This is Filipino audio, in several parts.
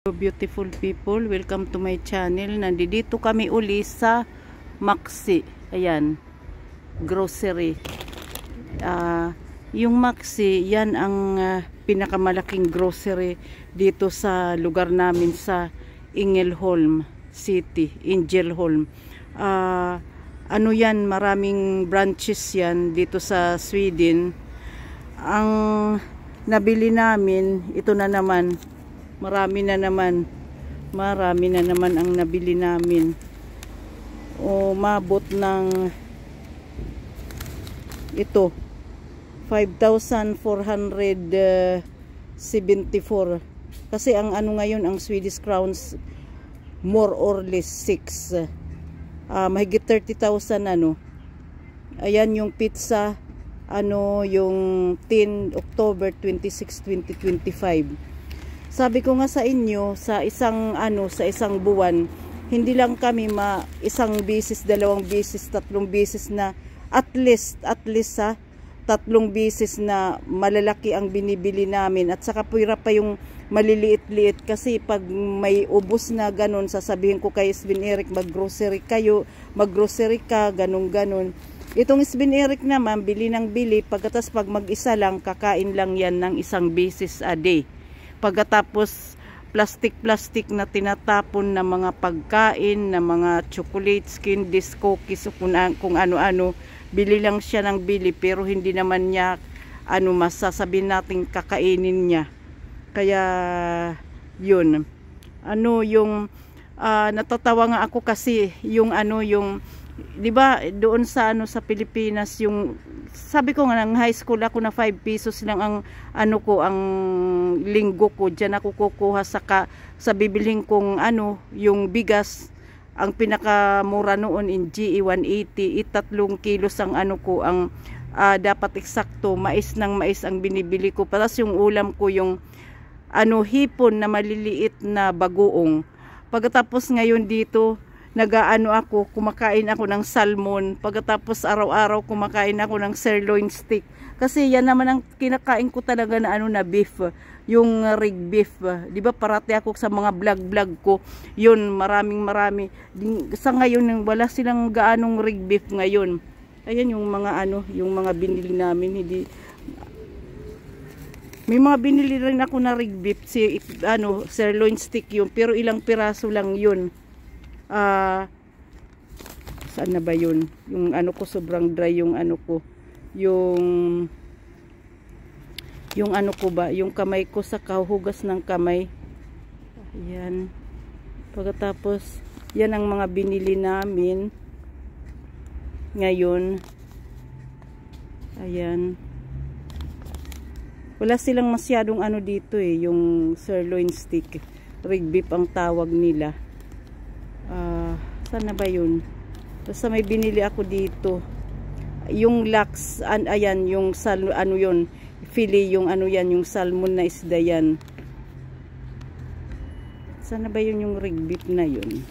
Beautiful people, welcome to my channel. Nandito kami uli sa Maxi. Ayan, grocery. Yung Maxi, yan ang pinakamalaking grocery dito sa lugar namin sa Ängelholm City, Ängelholm. Ano yan, maraming branches yan dito sa Sweden. Ang nabili namin, ito na naman. Marami na naman ang nabili namin. Mabot ng ito 5,474 kasi ang ano ngayon ang Swedish crowns more or less 6 mahigit 30,000 ano. Ayan yung pizza yung 10 October 26, 2025. Sabi ko nga sa inyo, sa isang buwan, hindi lang kami isang bisis, dalawang bisis, tatlong bisis na at least 3 bisis na malalaki ang binibili namin, at saka pwera pa yung maliliit-liit kasi pag may ubos na ganun, sasabihin ko kay Sven Erik, maggrocery ka, ganun. Itong Sven Erik naman, bili ng bili, pagkatas pag mag-isa lang, kakain lang yan ng isang bisis a day. Pagkatapos plastic na tinatapon na mga pagkain, na mga chocolates, candies, cookies, kung ano-ano, bili lang siya ng bili, pero hindi naman niya masasabihin natin kakainin niya. Kaya yun, yung natatawa nga ako kasi yung 'di ba doon sa sa Pilipinas, yung sabi ko nga ng high school ako na 5 pesos lang ang ang linggo ko, diyan ako kukuha sa bibilhin kong yung bigas. Ang pinakamura noon in GE 180, 3 kilos ang ang dapat eksakto mais ang binibili ko. Tapos yung ulam ko yung hipon na maliliit na bagoong. Pagkatapos ngayon dito ako, kumakain ako ng salmon. Pagkatapos araw-araw kumakain ako ng sirloin steak. Kasi yan naman ang kinakain ko talaga na beef, yung rig beef. 'Di ba parati ako sa mga vlog ko. Yun, marami. Sa ngayon wala silang gaanong rig beef ngayon. Ayan yung mga yung mga binili namin, hindi may mga binili rin ako na rig beef, sirloin steak yun, pero ilang piraso lang yun. Saan na ba yun? Yung ko sobrang dry yung ko. Yung ko ba? Yung kamay ko sa kahugas ng kamay. Ayan. Pagkatapos, yan ang mga binili namin ngayon. Ayan. Wala silang masyadong dito yung sirloin steak. Rig beef ang tawag nila. Sana ba yun? Basta may binili ako dito. Yung lax, ayan, yung yun, filet, yung yan, yung salmon na isda yan. Sana ba yun yung rig beef na yun?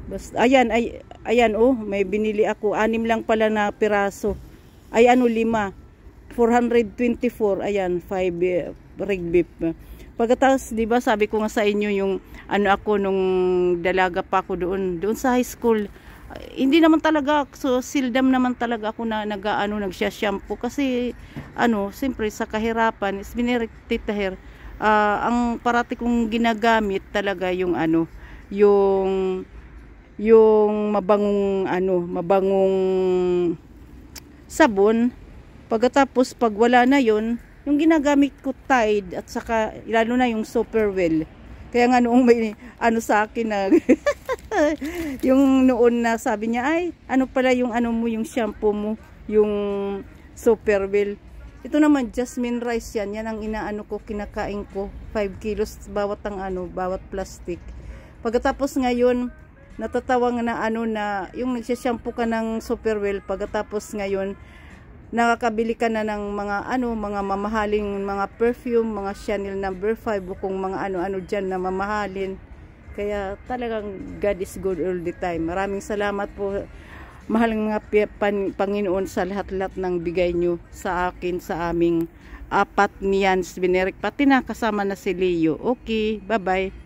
Basta, ayan, may binili ako. 6 lang pala na piraso. 5. 424, ayan, 5 rig beef. Pagkatapos, 'di ba, sabi ko nga sa inyo yung ako nung dalaga pa ako doon sa high school. Hindi naman talaga, so sildam naman talaga ako na nagsha-shampoo kasi siyempre sa kahirapan, is binirtitaher. Ang parati kong ginagamit talaga yung yung mabangong sabon. Pagkatapos pag wala na yun, yung ginagamit ko Tide, at saka lalo na yung Superwell. Kaya nga noong may sa akin na yung noon na sabi niya, ay pala yung mo, yung shampoo mo, yung Superwell. Ito naman Jasmine rice yan. Yan ang ko, kinakain ko. 5 kilos bawat bawat plastic. Pagkatapos ngayon, natatawa na na yung nagsha-shampoo ka ng Superwell, pagkatapos ngayon nakakabili ka na ng mga mga mamahaling mga perfume, mga Chanel No. 5 o kung mga dyan na mamahalin. Kaya talagang God is good all the time. Maraming salamat po, mahaling mga Panginoon, sa lahat-lahat ng bigay nyo sa akin, sa aming apat ni Jans Venerik, pati na kasama na si Leo. Okay, bye-bye.